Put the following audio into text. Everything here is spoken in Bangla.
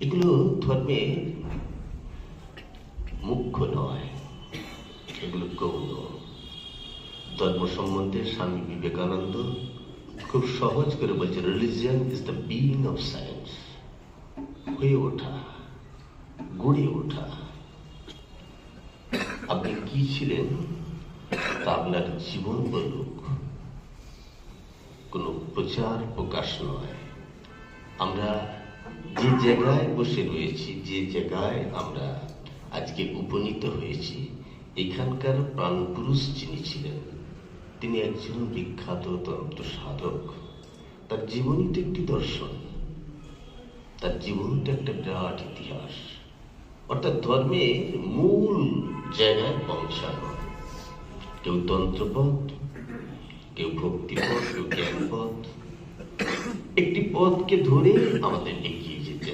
এগুলো ধর্মের মুখ্য নয়, এগুলো গৌণ। ধর্ম সম্বন্ধে স্বামী বিবেকানন্দ খুব সহজ করে বলছে, religion is the being of science. হয়ে ওঠা, গড়ে ওঠা। আপনি কি ছিলেন তা আপনার জীবন বলুক, কোনো প্রচার প্রকাশ নয়। আমরা যে জায়গায় বসে রয়েছি, যে জায়গায় আমরা আজকে উপনীত হয়েছি, এখানকার প্রাণপুরুষ যিনি ছিলেন তিনি একজন বিখ্যাত তন্ত্র সাধক। তার জীবনীটা একটি দর্শন, তার জীবনটা একটা বিরাট ইতিহাস। অর্থাৎ ধর্মের মূল জায়গায় পৌঁছানো। কেউ তন্ত্রপথ, কেউ ভক্তিপথ, কেউ জ্ঞানপথ। একটি পথকে ধরে আমাদের এগিয়ে